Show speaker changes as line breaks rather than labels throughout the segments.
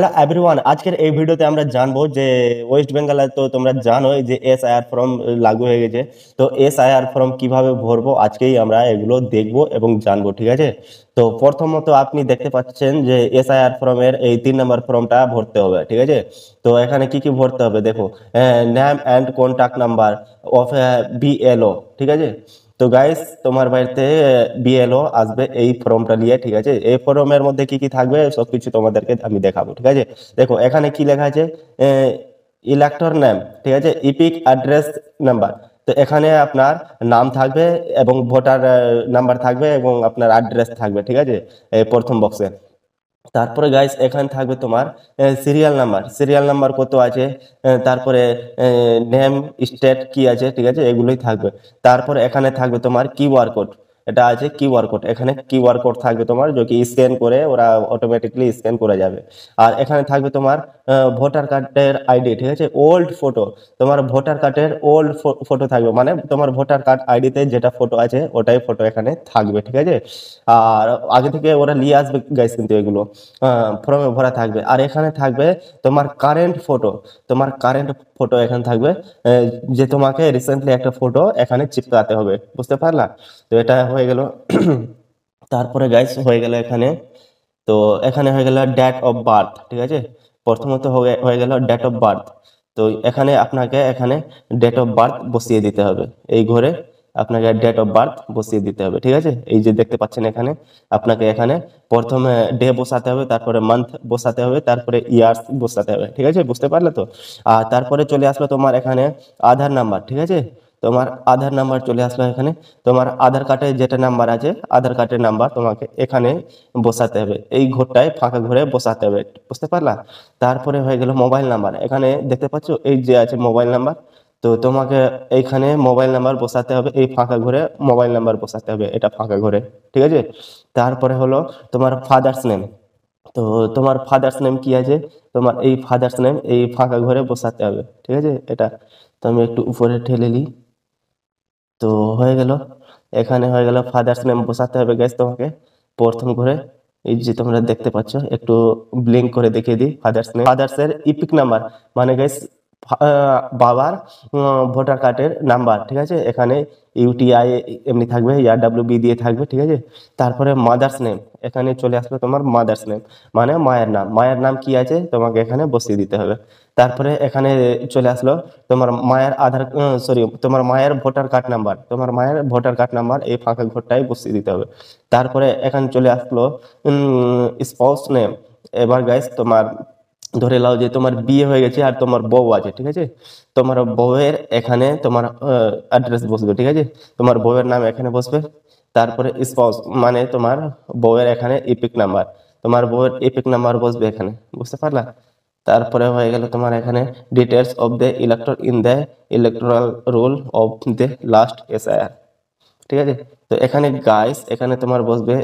Hello everyone, আজকের এই ভিডিওতে আমরা জানবো যে ওয়েস্ট বেঙ্গলে তো তোমরা জানোই যে এসআইআর ফর্ম লাগু হয়ে গেছে। তো এসআইআর ফর্ম কিভাবে ভরবো আজকেই আমরা এগুলো দেখবো এবং জানবো, ঠিক আছে। তো প্রথমত আপনি দেখতে পাচ্ছেন যে এসআইআর ফর্মের এই 3 নম্বর ফর্মটা ভরতে হবে, ঠিক আছে। তো এখানে কি কি ভরতে হবে দেখো, name and contact number of BLO, ঠিক আছে। তো গাইস তোমার বাড়িতে বিএলও আসবে এই ফর্মটা নিয়ে, ঠিক আছে। এই ফর্মের মধ্যে কি কি থাকবে সবকিছু তোমাদেরকে আমি দেখাবো, ঠিক আছে। দেখো এখানে কি লেখা আছে, ইলেক্টর নেম, ঠিক আছে, ইপিক অ্যাড্রেস নাম্বার। তো এখানে আপনার নাম থাকবে এবং ভোটার নাম্বার থাকবে এবং আপনার অ্যাড্রেস থাকবে, ঠিক আছে, এই প্রথম বক্সে। তারপরে গাইস এখানে থাকবে তোমার সিরিয়াল নাম্বার কত আছে, তারপরে নেম স্টেট কি আছে, ঠিক আছে, এগুলোই থাকবে। তারপরে এখানে থাকবে তোমার কিউআর কোড, এটা আছে কিউআর কোড। এখানে কিউআর কোড থাকবে তোমার, যে কি স্ক্যান করে ওরা অটোমেটিকলি স্ক্যান করে যাবে। আর এখানে থাকবে তোমার ভোটার কার্ডের আইডি, ঠিক আছে, ওল্ড ফটো। তোমার ভোটার কার্ডের ওল্ড ফটো থাকবে, মানে তোমার ভোটার কার্ড আইডিতে যেটা ফটো আছে ওটাই ফটো এখানে থাকবে, ঠিক আছে। আর আগে থেকে ওরা নিয়ে আসবে গাইস, কিন্তু এগুলো ফর্মে ভরা থাকবে। আর এখানে থাকবে তোমার কারেন্ট ফটো এখানে থাকবে, যে তোমাকে রিসেন্টলি একটা ফটো এখানে চিপকাতে হবে, বুঝতে পারলা। তো এটা হয়ে গেল। তারপরে গাইস হয়ে গেল এখানে, তো এখানে হয়ে গেল ডেট অফ বার্থ, ঠিক আছে। প্রথমত হয়ে গেল ডেট অফ বার্থ। তো এখানে আপনাকে এখানে ডেট অফ বার্থ বসিয়ে দিতে হবে, এই ঘরে আপনাকে ডেট অফ বার্থ বসিয়ে দিতে হবে, ঠিক আছে। এই যে দেখতে পাচ্ছেন এখানে আপনাকে এখানে প্রথমে ডে বসাতে হবে, তারপরে মান্থ বসাতে হবে, তারপরে ইয়ার্স বসাতে হবে, ঠিক আছে, বুঝতে পারলে তো। আর তারপরে চলে আসলো তোমার এখানে আধার নাম্বার, ঠিক আছে। তোমার আধার নাম্বার চলে আসলো এখানে। তোমার আধার কার্ডে যেটা নাম্বার আছে আধার কার্ডের নাম্বার তোমাকে এখানে বসাতে হবে, এই ঘরটায় ফাঁকা ঘরে বসাতে হবে, বুঝতে পারলা। তারপরে হয়ে গেল মোবাইল নাম্বার, এখানে দেখতে পাচ্ছ এই যে আছে মোবাইল নাম্বার। তো তোমাকে এইখানে মোবাইল নাম্বার বসাতে হবে, এই ফাঁকা ঘরে মোবাইল নাম্বার বসাতে হবে, এটা ফাঁকা ঘরে, ঠিক আছে। তারপরে হলো তোমার ফাদার্স নেম। তো তোমার ফাদার্স নেম কি আছে, তোমার এই ফাদার্স নেম এই ফাঁকা ঘরে বসাতে হবে, ঠিক আছে। এটা তো আমি একটু উপরে ঠেলে নিই, তো হয়ে গেল। এখানে হয়ে গেল ফাদার্স নেম বসাতে হবে গ্যাস তোমাকে প্রথম ঘরে। এই যে তোমরা দেখতে পাচ্ছ, একটু ব্লিঙ্ক করে দেখিয়ে দিই। ফাদার্স এর ইপিক নাম্বার, মানে গ্যাস বাবার ভোটার কার্ডের নাম্বার, ঠিক আছে। এখানে ইউটিআই এমনি থাকবে, ডাব্লিউবি দিয়ে থাকবে, ঠিক আছে। তারপরে মাদার্স নেম, এখানে চলে আসলো তোমার মাদার্স নেম, মানে মায়ের নাম কি আছে তোমাকে এখানে বসিয়ে দিতে হবে। তারপরে এখানে চলে আসলো তোমার মায়ের তোমার মায়ের ভোটার কার্ড নাম্বার এই ফাঁকা ঘরটাই বসিয়ে দিতে হবে। তারপরে এখানে চলে আসলো স্পাউস নেম। এবার গাইস তোমার ধরে নাও যে তোমার বিয়ে হয়ে গেছে আর তোমার বউ আছে, ঠিক আছে। তোমার বউয়ের এখানে তোমার অ্যাড্রেস বসবে, ঠিক আছে, তোমার বউয়ের নাম এখানে বসবে। তারপরে স্পাউস মানে তোমার বউয়ের এখানে এপিক নাম্বার বসবে এখানে, বুঝতে পারলা। তারপরে হয়ে গেল তোমার এখানে details of the elector in the electoral roll of the last SIR, ঠিক আছে। তো এখানে গাইস এখানে তোমার বসবে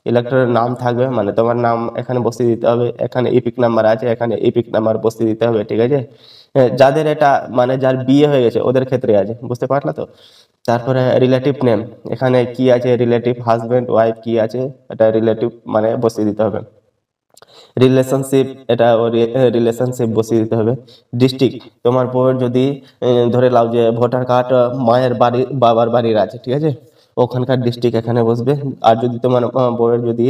ইলেক্টরের নাম থাকবে, মানে তোমার নাম এখানে বসিয়ে দিতে হবে। এখানে ইপিক নাম্বার আছে, এখানে ইপিক নাম্বার বসিয়ে দিতে হবে, ঠিক আছে। যাদের এটা মানে যার বিয়ে হয়ে গেছে ওদের ক্ষেত্রে আছে, বুঝতে পারলা তো। তারপরে রিলেটিভ নেম, এখানে কি আছে রিলেটিভ হাজবেন্ড ওয়াইফ কি আছে, এটা রিলেটিভ মানে বসিয়ে দিতে হবে। রিলেশনশিপ, এটা রিলেশনশিপ বসিয়ে দিতে হবে। ডিস্ট্রিক্ট, তোমার বউয়ের যদি ধরে নাও যে ভোটার কার্ড মায়ের বাড়ি বাবার বাড়ির আছে, ঠিক আছে, ওখানকার ডিস্ট্রিক্ট এখানে বসবে। আর যদি তোমার বউয়ের যদি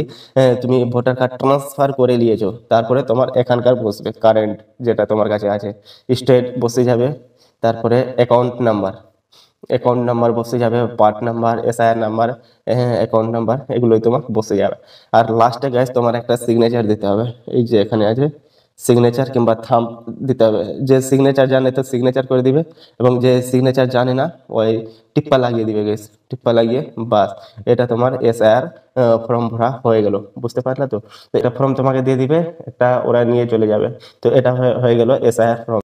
তুমি ভোটার কার্ড ট্রান্সফার করে নিয়েছো তারপরে তোমার এখানকার বসবে কারেন্ট যেটা তোমার কাছে আছে, স্টেট বসে যাবে। তারপরে অ্যাকাউন্ট নাম্বার বসে যাবে, part number, SIR number, account number, এগুলোই তোমার বসে যাবে। আর লাস্টে গাইস তোমার একটা সিগনেচার দিতে হবে, এই যে এখানে আছে সিগনেচার কিংবা থাম্ব দিতে হবে। যে সিগনেচার জানে তো সিগনেচার করে দিবে, এবং যে সিগনেচার জানে না ওই টিপ্পা লাগিয়ে দিবে গাইস, টিপ্পা লাগিয়ে বাস এটা তোমার এসআইআর ফর্ম ভরা হয়ে গেল, বুঝতে পারলে তো। তো এটা ফর্ম তোমাকে দিয়ে দিবে, একটা ওরা নিয়ে চলে যাবে। তো এটা হয়ে গেল এসআইআর ফর্ম।